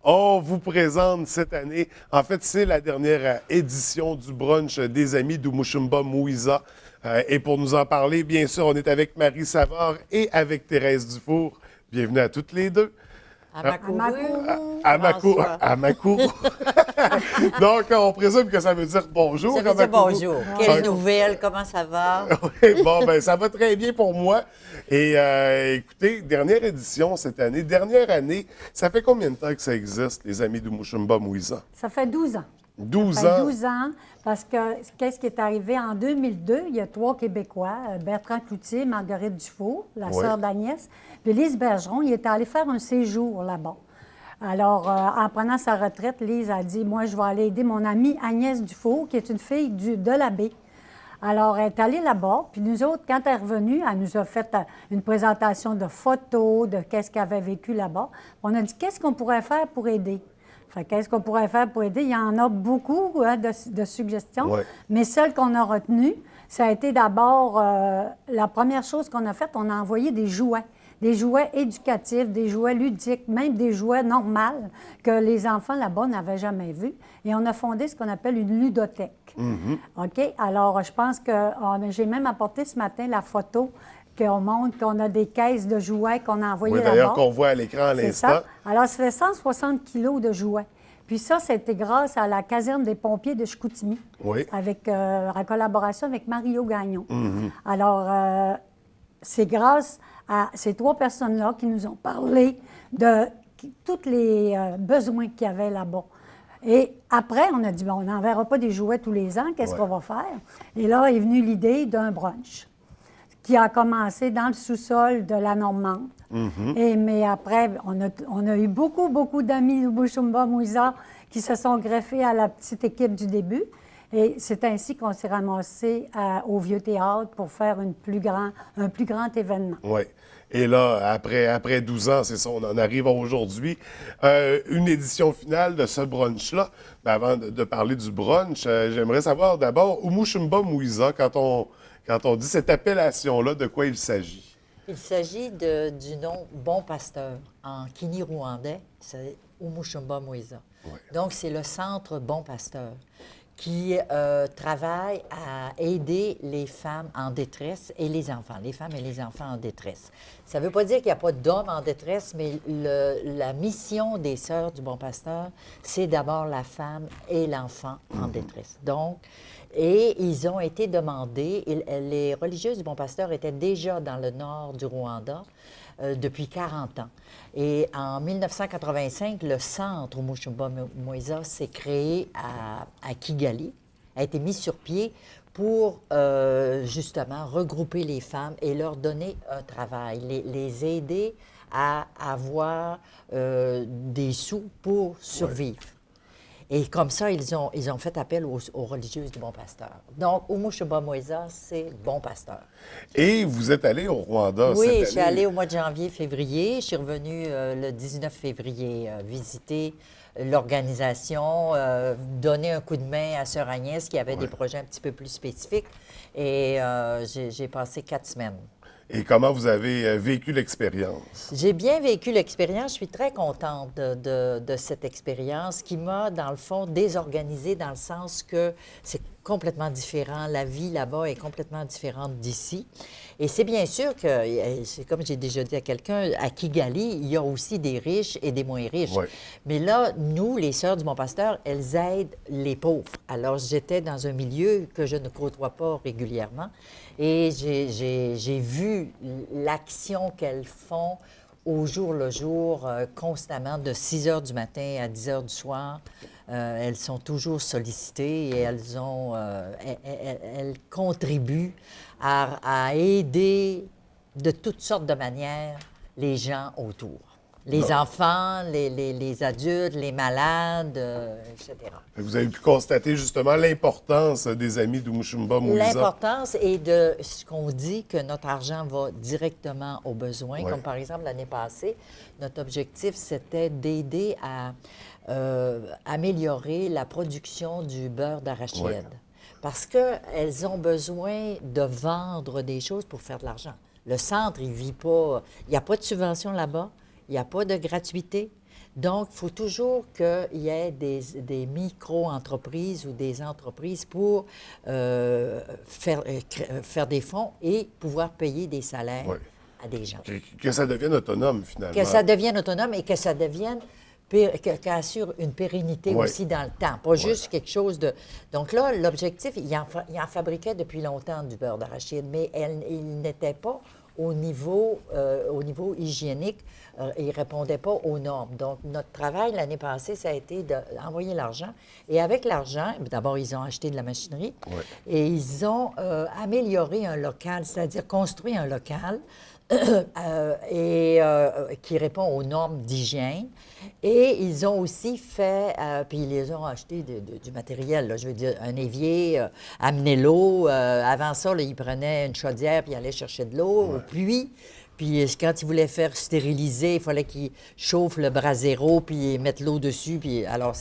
On vous présente cette année, en fait, c'est la dernière édition du brunch des amis d'Umushumba Mouiza. Et pour nous en parler, bien sûr, on est avec Marie Savard et avec Thérèse Dufour. Bienvenue à toutes les deux. Amakuru. Amakourou. Amakourou. Donc, on présume que ça veut dire bonjour. Ça veut dire Amakourou. bonjour. Quelle nouvelle? Comment ça va? Oui, bon, ben, ça va très bien pour moi. Et écoutez, dernière édition cette année. Dernière année, ça fait combien de temps que ça existe, les amis d'Umushumba Mouiza? Ça fait 12 ans. 12 Ça fait ans. 12 ans, parce que qu'est-ce qui est arrivé en 2002? Il y a 3 Québécois, Bertrand Cloutier, Marguerite Dufault, la Oui. sœur d'Agnès, puis Lise Bergeron, il était allé faire un séjour là-bas. Alors, en prenant sa retraite, Lise a dit, moi, je vais aller aider mon amie Agnès Dufault, qui est une fille de l'abbé. Alors, elle est allée là-bas, puis nous autres, quand elle est revenue, elle nous a fait une présentation de photos de qu'est-ce qu'elle avait vécu là-bas. On a dit, qu'est-ce qu'on pourrait faire pour aider? Fait qu'est-ce qu'on pourrait faire pour aider? Il y en a beaucoup hein, de suggestions, Ouais. mais celle qu'on a retenue, ça a été d'abord, la première chose qu'on a faite, on a envoyé des jouets éducatifs, des jouets ludiques, même des jouets normaux que les enfants là-bas n'avaient jamais vus. Et on a fondé ce qu'on appelle une ludothèque. OK? Alors, je pense que j'ai même apporté ce matin la photo qu'on montre qu'on a des caisses de jouets qu'on a envoyées Oui, là-bas. d'ailleurs, qu'on voit à l'écran à C'est l'instant. ça. Alors, ça fait 160 kilos de jouets. Puis ça, c'était grâce à la caserne des pompiers de Chicoutimi, Oui. avec, en collaboration avec Mario Gagnon. Alors, c'est grâce à ces 3 personnes-là qui nous ont parlé de tous les besoins qu'il y avait là-bas. Et après, on a dit, bon, on n'enverra pas des jouets tous les ans, qu'est-ce Ouais. qu'on va faire? Et là est venue l'idée d'un brunch qui a commencé dans le sous-sol de la Normande. Mais après, on a eu beaucoup d'amis de Umushumba Mouiza qui se sont greffés à la petite équipe du début. Et c'est ainsi qu'on s'est ramassé au Vieux Théâtre pour faire un plus grand événement. Oui. Et là, après 12 ans, c'est ça, on en arrive à aujourd'hui. Une édition finale de ce brunch-là. Ben, avant de parler du brunch, j'aimerais savoir d'abord, Umushumba Mouiza, quand on dit cette appellation-là, de quoi il s'agit? Il s'agit du nom Bon Pasteur. En Kini-Rwandais, c'est Umushumba Mouiza. Ouais. Donc, c'est le centre Bon Pasteur qui travaille à aider les femmes en détresse et les enfants, les femmes et les enfants en détresse. Ça ne veut pas dire qu'il n'y a pas d'hommes en détresse, mais la mission des Sœurs du Bon Pasteur, c'est d'abord la femme et l'enfant en détresse. Donc, et ils ont été demandés, les religieuses du Bon Pasteur étaient déjà dans le nord du Rwanda depuis 40 ans. Et en 1985, le centre Umushumba Mouiza s'est créé à Kigali, a été mis sur pied pour justement regrouper les femmes et leur donner un travail, les aider à avoir des sous pour survivre. Et comme ça, ils ont fait appel aux religieuses du Bon Pasteur. Donc, Umushumba Mouiza, c'est Bon Pasteur. Et vous êtes allé au Rwanda cette Oui, année. je suis allée au mois de janvier-février. Je suis revenue le 19 février visiter l'organisation, donner un coup de main à Sœur Agnès qui avait des projets un petit peu plus spécifiques. Et j'ai passé 4 semaines. Et comment vous avez vécu l'expérience? J'ai bien vécu l'expérience. Je suis très contente de cette expérience qui m'a, dans le fond, désorganisée dans le sens que c'est complètement différent. La vie là-bas est complètement différente d'ici. Et c'est bien sûr que, c'est comme j'ai déjà dit à quelqu'un, à Kigali, il y a aussi des riches et des moins riches. Ouais. Mais là, nous, les Sœurs du Bon Pasteur, elles aident les pauvres. Alors, j'étais dans un milieu que je ne côtoie pas régulièrement et j'ai vu l'action qu'elles font au jour le jour, constamment, de 6 heures du matin à 10 heures du soir. Elles sont toujours sollicitées et elles contribuent à aider de toutes sortes de manières les gens autour. Les enfants, les adultes, les malades, etc. Vous avez pu constater justement l'importance des amis d'Umushumba Mouiza. L'importance est de ce qu'on dit que notre argent va directement aux besoins. Ouais. Comme par exemple l'année passée, notre objectif, c'était d'aider à améliorer la production du beurre d'arachide. Ouais. Parce qu'elles ont besoin de vendre des choses pour faire de l'argent. Le centre, il vit pas... Il n'y a pas de subvention là-bas. Il n'y a pas de gratuité. Donc, il faut toujours qu'il y ait des micro-entreprises ou des entreprises pour faire des fonds et pouvoir payer des salaires Oui. à des gens. Que ça devienne autonome, finalement. Que ça devienne autonome et que ça devienne qu'elle assure une pérennité Oui. aussi dans le temps, pas juste quelque chose de... Donc là, l'objectif, il en fabriquait depuis longtemps du beurre d'arachide, mais il n'était pas au niveau hygiénique, il ne répondait pas aux normes. Donc, notre travail l'année passée, ça a été d'envoyer l'argent. Et avec l'argent, d'abord, ils ont acheté de la machinerie et ils ont amélioré un local, c'est-à-dire construit un local qui répond aux normes d'hygiène. Et ils ont aussi fait, puis ils les ont acheté du matériel, là, je veux dire, un évier, amener l'eau. Avant ça, là, ils prenaient une chaudière puis ils allaient chercher de l'eau au puits. Puis quand ils voulaient faire stériliser, il fallait qu'ils chauffent le brasero puis ils mettent l'eau dessus. Puis alors,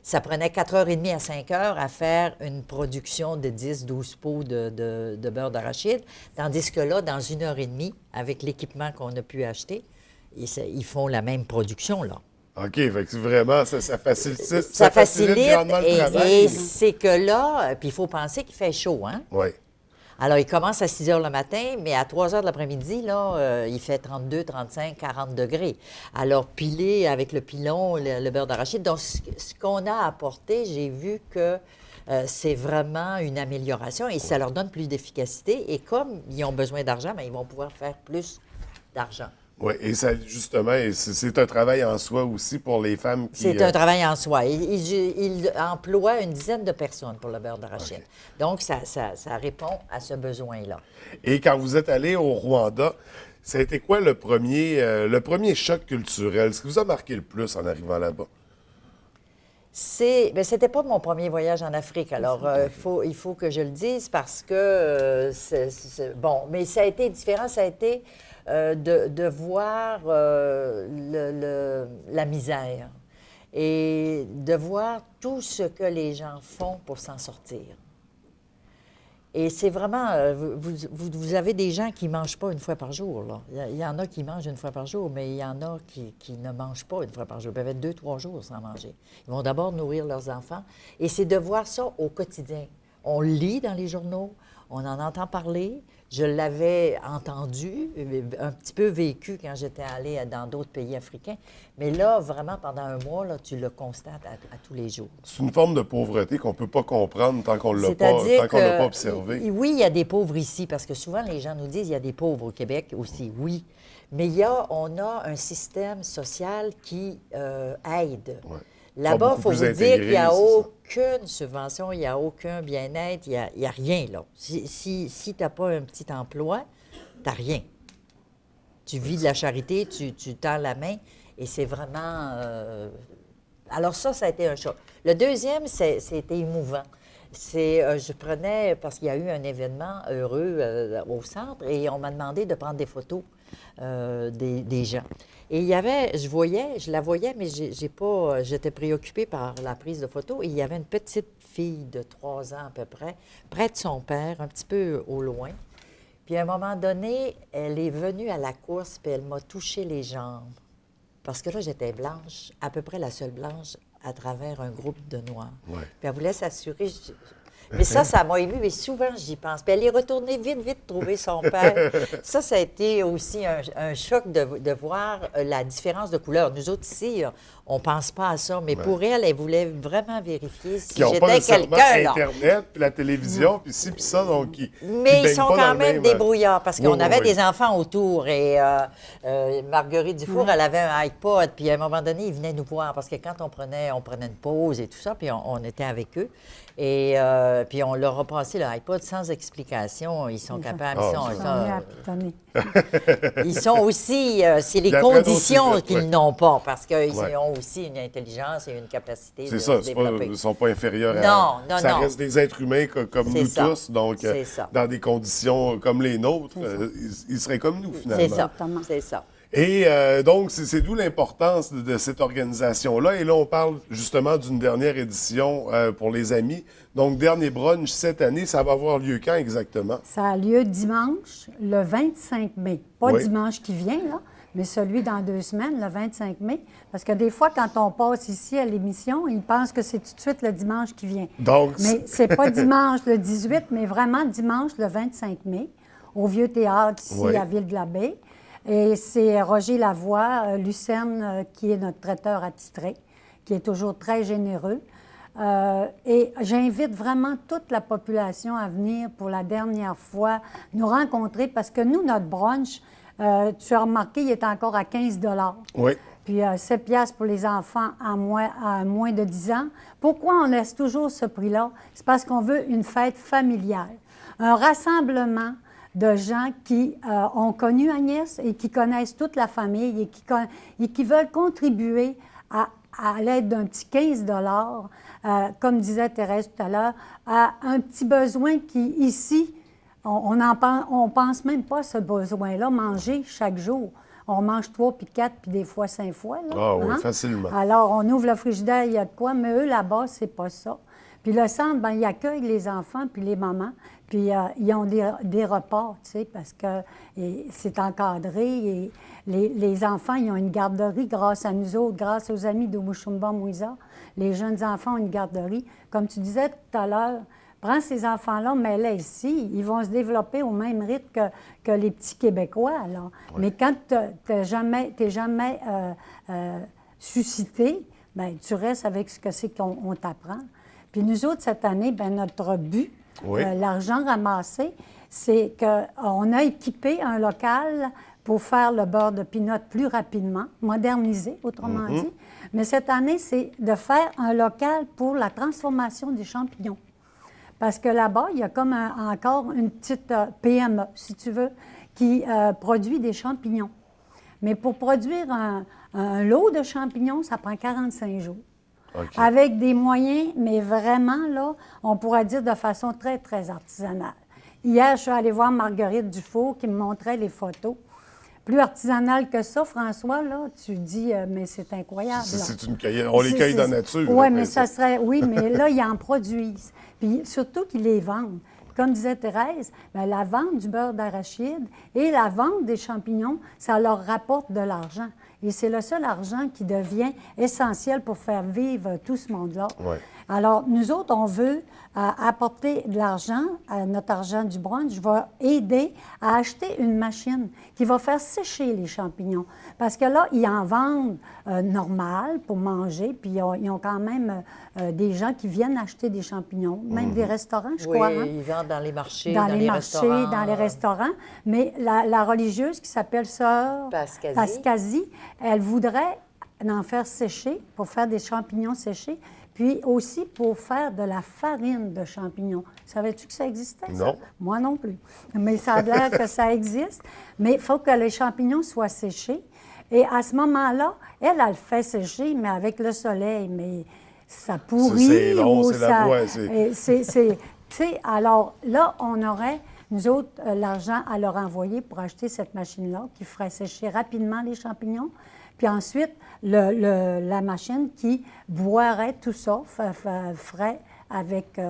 ça prenait 4h30 à 5h à faire une production de 10-12 pots de beurre d'arachide. Tandis que là, dans 1h30, avec l'équipement qu'on a pu acheter, ils font la même production, là. OK, fait que vraiment, ça facilite, Ça facilite grandement le travail. et c'est que là, puis il faut penser qu'il fait chaud, hein? Oui. Alors, il commence à 6 h le matin, mais à 3 h de l'après-midi, là, il fait 32, 35, 40 degrés. Alors, piler avec le pilon, le beurre d'arachide. Donc, ce qu'on a apporté, j'ai vu que c'est vraiment une amélioration et ça leur donne plus d'efficacité. Et comme ils ont besoin d'argent, bien, ils vont pouvoir faire plus d'argent. Oui, et ça, justement, c'est un travail en soi aussi pour les femmes qui... C'est un travail en soi. Il emploie une dizaine de personnes pour le beurre d'arachide. OK. Donc, ça répond à ce besoin-là. Et quand vous êtes allé au Rwanda, ça a été quoi le premier choc culturel? Ce qui vous a marqué le plus en arrivant là-bas? C'était pas mon premier voyage en Afrique. Alors, il faut que je le dise parce que, bon, mais ça a été différent. Ça a été de voir la misère et de voir tout ce que les gens font pour s'en sortir. Et c'est vraiment, vous avez des gens qui ne mangent pas une fois par jour, là. Il y en a qui mangent une fois par jour, mais il y en a qui ne mangent pas une fois par jour. Ils peuvent être 2-3 jours sans manger. Ils vont d'abord nourrir leurs enfants. Et c'est de voir ça au quotidien. On lit dans les journaux, on en entend parler. Je l'avais entendu, un petit peu vécu quand j'étais allée dans d'autres pays africains. Mais là, vraiment, pendant un mois, là, tu le constates à tous les jours. C'est une forme de pauvreté qu'on ne peut pas comprendre tant qu'on ne l'a C'est-à-dire pas observé. Oui, il y a des pauvres ici, parce que souvent, les gens nous disent qu'il y a des pauvres au Québec aussi, oui. Mais on a un système social qui aide. Ouais. Là-bas, il faut vous dire qu'il n'y a c'est ça. aucune subvention, il n'y a aucun bien-être, il n'y a rien, là. Si tu n'as pas un petit emploi, tu n'as rien. Tu vis de la charité, tu tends la main, et c'est vraiment... Alors ça a été un choc. Le deuxième, c'était émouvant. Je prenais, parce qu'il y a eu un événement heureux au centre, et on m'a demandé de prendre des photos des gens. Et il y avait, je la voyais, mais j'étais préoccupée par la prise de photos. Et il y avait une petite fille de 3 ans à peu près, près de son père, un petit peu au loin. Puis à un moment donné, elle est venue à la course, puis elle m'a touché les jambes. Parce que là, j'étais blanche, à peu près la seule blanche à travers un groupe de Noirs. Ouais. Puis elle voulait s'assurer... Mais ça m'a ému, mais souvent, j'y pense. Puis elle est retournée vite trouver son père. Ça a été aussi un choc de voir la différence de couleur. Nous autres, ici, on ne pense pas à ça, mais pour elle voulait vraiment vérifier si Qui n'ont pas j'étais nécessairement quelqu'un, là. Internet, puis la télévision, puis ci, puis ça, donc Mais ils baignent sont pas dans quand le même débrouillards, parce qu'on avait oui. des enfants autour. Et Marguerite Dufour, elle avait un iPod, puis à un moment donné, ils venaient nous voir, parce que quand on prenait une pause et tout ça, puis on était avec eux. Et puis on leur a passé le iPod sans explication. Ils sont capables. Ils sont aussi... c'est les conditions qu'ils n'ont pas, parce qu'ils ont aussi une intelligence et une capacité de se développer. Ils ne sont pas inférieurs Non. Ça reste des êtres humains comme nous tous, donc dans des conditions comme les nôtres, ils seraient comme nous, finalement. C'est ça. Et donc, c'est d'où l'importance de cette organisation-là. Et là, on parle justement d'une dernière édition pour les amis. Donc, dernier brunch cette année, ça va avoir lieu quand exactement? Ça a lieu dimanche, le 25 mai. Pas dimanche qui vient, là, mais celui dans 2 semaines, le 25 mai. Parce que des fois, quand on passe ici à l'émission, ils pensent que c'est tout de suite le dimanche qui vient. Donc, Mais c'est pas dimanche le 18, mais vraiment dimanche le 25 mai, au Vieux Théâtre, ici Oui. à Ville-de-la-Baie. Et c'est Roger Lavoie, Lucerne, qui est notre traiteur attitré, qui est toujours très généreux. Et j'invite vraiment toute la population à venir pour la dernière fois nous rencontrer parce que nous, notre brunch, tu as remarqué, il est encore à 15 $. oui. Puis 7 piastres pour les enfants à moins de 10 ans. Pourquoi on laisse toujours ce prix-là? C'est parce qu'on veut une fête familiale, un rassemblement de gens qui ont connu Agnès et qui connaissent toute la famille et qui veulent contribuer à l'aide d'un petit 15 comme disait Thérèse tout à l'heure, à un petit besoin qui, ici, on pense même pas à ce besoin-là, manger chaque jour. On mange 3, puis 4, puis des fois 5 fois. Là, Ah oui, facilement. Alors, on ouvre le frigidaire, il y a de quoi, mais eux, là-bas, c'est pas ça. Puis le centre, bien, il accueille les enfants puis les mamans, puis ils ont des repas, tu sais, parce que c'est encadré. Et les enfants, ils ont une garderie grâce à nous autres, grâce aux amis de Mushumba Mouiza. Les jeunes enfants ont une garderie. Comme tu disais tout à l'heure, prends ces enfants-là, mets-les ici, ils vont se développer au même rythme que les petits Québécois. Là. Oui. Mais quand tu n'es jamais suscité, bien, tu restes avec ce que c'est qu'on t'apprend. Puis nous autres, cette année, bien, notre but, oui. L'argent ramassé, c'est qu'on a équipé un local pour faire le beurre de pinot plus rapidement, modernisé, autrement dit. Mais cette année, c'est de faire un local pour la transformation des champignons. Parce que là-bas, il y a comme encore une petite PME, si tu veux, qui produit des champignons. Mais pour produire un lot de champignons, ça prend 45 jours. Okay. Avec des moyens, mais vraiment, là, on pourrait dire de façon très, très artisanale. Hier, je suis allée voir Marguerite Dufour qui me montrait les photos. Plus artisanal que ça, François, là, tu dis, mais c'est incroyable. C'est une cueillette. On les cueille dans la nature. Oui, mais ça serait. Oui, mais là, ils en produisent. Puis surtout qu'ils les vendent. Comme disait Thérèse, bien, la vente du beurre d'arachide et la vente des champignons, ça leur rapporte de l'argent. Et c'est le seul argent qui devient essentiel pour faire vivre tout ce monde-là. Ouais. Alors, nous autres, on veut apporter de l'argent, notre argent du brunch, va aider à acheter une machine qui va faire sécher les champignons. Parce que là, ils en vendent normal pour manger, puis ils ont quand même des gens qui viennent acheter des champignons, même des restaurants, je crois. Oui, ils vendent dans les marchés, dans les restaurants. Dans les restaurants. Mais la religieuse qui s'appelle Sœur Pascasie, elle voudrait en faire sécher pour faire des champignons séchés. Puis aussi pour faire de la farine de champignons. Savais-tu que ça existait? Non. Ça? Moi non plus. Mais ça a l'air que ça existe. Mais il faut que les champignons soient séchés. Et à ce moment-là, elle le fait sécher, mais avec le soleil. Mais ça pourrit. C'est long, ou c'est ça... la voie. Tu sais, alors là, on aurait, nous autres, l'argent à leur envoyer pour acheter cette machine-là qui ferait sécher rapidement les champignons. Puis ensuite, la machine qui boirait tout ça, ferait avec...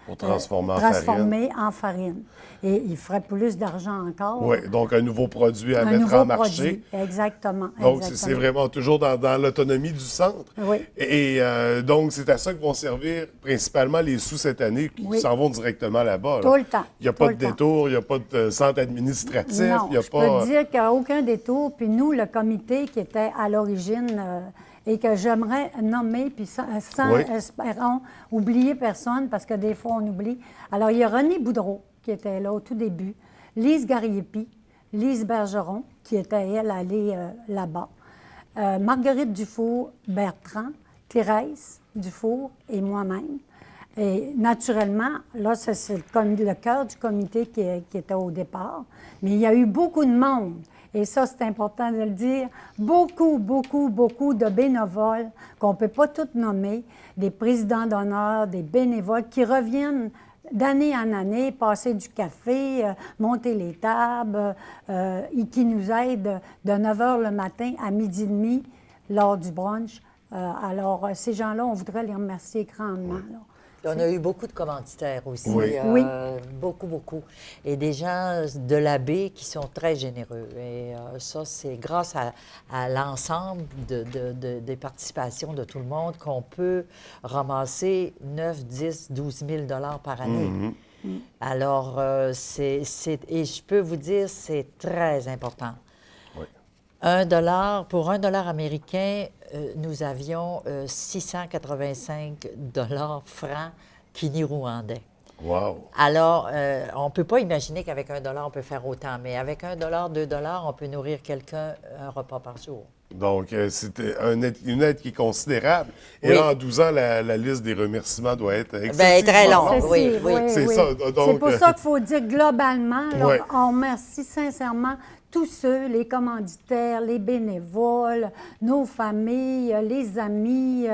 pour transformer en farine. Et il ferait plus d'argent encore. Oui, donc un nouveau produit à mettre en marché. Exactement. Donc, c'est vraiment toujours dans l'autonomie du centre. Oui. Et donc, c'est à ça que vont servir principalement les sous cette année qui s'en vont directement là-bas. Tout le temps. Il n'y a pas de détour, il n'y a pas de centre administratif. Non, je peux te dire qu'il n'y a aucun détour. Puis nous, le comité qui était à l'origine... et que j'aimerais nommer, puis sans espérons, oublier personne, parce que des fois, on oublie. Alors, il y a René Boudreau, qui était là au tout début, Lise Gariepi, Lise Bergeron, qui était, elle, allée là-bas, Marguerite Dufour, Bertrand, Thérèse Dufour et moi-même. Et naturellement, là, c'est le cœur du comité qui était au départ. Mais il y a eu beaucoup de monde. Et ça, c'est important de le dire, beaucoup, beaucoup, beaucoup de bénévoles qu'on ne peut pas tous nommer, des présidents d'honneur, des bénévoles qui reviennent d'année en année, passer du café, monter les tables, et qui nous aident de 9 h le matin à 12h30 lors du brunch. Alors, ces gens-là, on voudrait les remercier grandement. Là. On a eu beaucoup de commanditaires aussi. Oui. Oui. Beaucoup, beaucoup. Et des gens de la baie qui sont très généreux. Et ça, c'est grâce à l'ensemble des participations de tout le monde qu'on peut ramasser 9, 10, 12 000 $ par année. Alors, et je peux vous dire, c'est très important. Oui. Pour $1 américain, nous avions 685 francs Kini-Rwandais. Wow! Alors, on ne peut pas imaginer qu'avec $1, on peut faire autant, mais avec $1, $2, on peut nourrir quelqu'un un repas par jour. Donc, c'était une aide qui est considérable. Et Oui. là, en 12 ans, la liste des remerciements doit être Bien, excessivement très longue. longue. Oui, oui. C'est ça. Donc, C'est pour ça qu'il faut dire globalement, là, Ouais. on remercie sincèrement tous ceux, les commanditaires, les bénévoles, nos familles, les amis,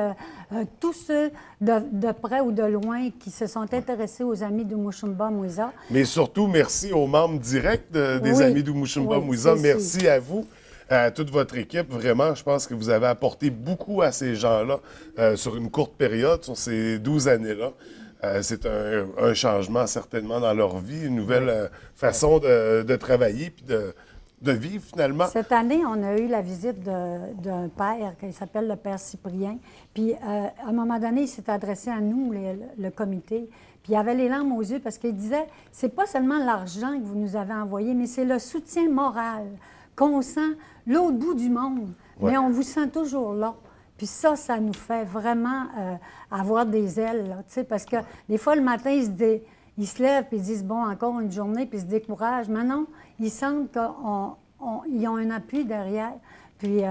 tous ceux de près ou de loin qui se sont intéressés aux amis de Mushumba Mwiza. Mais surtout, merci aux membres directs des Oui. Amis d'Umushumba Oui, Mwiza. c'est Merci à vous, à toute votre équipe. Vraiment, je pense que vous avez apporté beaucoup à ces gens-là sur une courte période, sur ces 12 années-là. C'est un changement certainement dans leur vie, une nouvelle façon de travailler puis de vivre finalement. Cette année, on a eu la visite d'un père qui s'appelle le père Cyprien. Puis, à un moment donné, il s'est adressé à nous, le comité. Puis, il avait les larmes aux yeux parce qu'il disait, c'est pas seulement l'argent que vous nous avez envoyé, mais c'est le soutien moral qu'on sent l'autre bout du monde. Ouais. Mais on vous sent toujours là. Puis ça nous fait vraiment avoir des ailes, là, tu sais, parce que des fois, le matin, ils se lèvent puis ils disent, bon, encore une journée, puis ils se découragent. Mais non, ils sentent qu'ils ont un appui derrière. Puis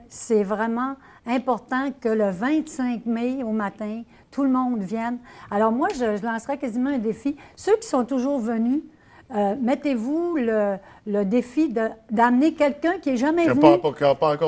c'est vraiment important que le 25 mai au matin, tout le monde vienne. Alors moi, je lancerais quasiment un défi. Ceux qui sont toujours venus, mettez-vous le défi d'amener quelqu'un qui n'est jamais Qui n'a venu, pas encore qui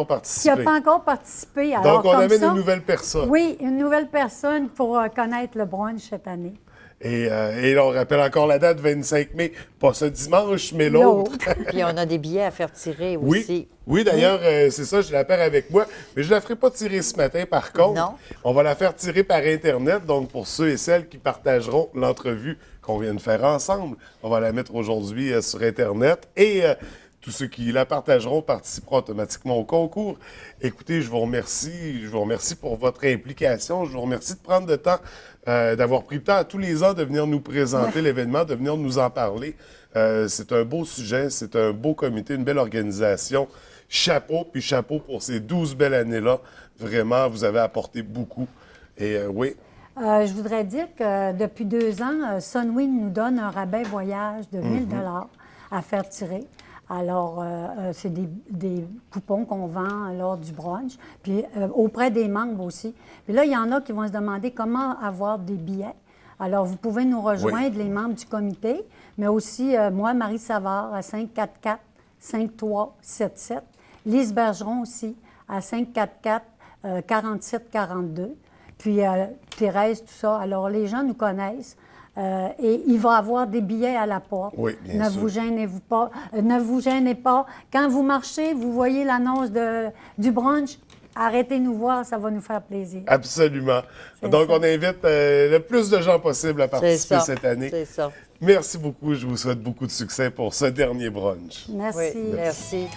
participé. n'a pas encore participé. Alors, Donc, on comme amène ça, une nouvelle personne. Oui, une nouvelle personne pour connaître le brunch cette année. Et là, on rappelle encore la date, 25 mai. Pas ce dimanche, mais l'autre. Puis on a des billets à faire tirer Oui, aussi. oui d'ailleurs, c'est ça, je la perds avec moi. Mais je ne la ferai pas tirer ce matin, par contre. Non. On va la faire tirer par Internet. Donc, pour ceux et celles qui partageront l'entrevue qu'on vient de faire ensemble, on va la mettre aujourd'hui sur Internet. Et tous ceux qui la partageront participeront automatiquement au concours. Écoutez, je vous remercie pour votre implication. Je vous remercie de prendre le temps, d'avoir pris le temps à tous les ans de venir nous présenter l'événement, de venir nous en parler. C'est un beau sujet, c'est un beau comité, une belle organisation. Chapeau, puis chapeau pour ces 12 belles années-là. Vraiment, vous avez apporté beaucoup. Et oui. Je voudrais dire que depuis 2 ans, Sunwing nous donne un rabais voyage de 1 000 à faire tirer. Alors, c'est des coupons qu'on vend lors du brunch, puis auprès des membres aussi. Puis là, il y en a qui vont se demander comment avoir des billets. Alors, vous pouvez nous rejoindre, les membres du comité, mais aussi moi, Marie Savard, à 544-5377. Lise Bergeron aussi, à 544-4742. Puis Thérèse, tout ça. Alors, les gens nous connaissent. Et il va y avoir des billets à la porte. Oui, bien sûr. Ne vous gênez pas. Quand vous marchez, vous voyez l'annonce du brunch, arrêtez nous voir, ça va nous faire plaisir. Absolument. Donc, ça. on invite le plus de gens possible à participer ça, cette année. c'est ça. Merci beaucoup. Je vous souhaite beaucoup de succès pour ce dernier brunch. Merci. Oui, merci.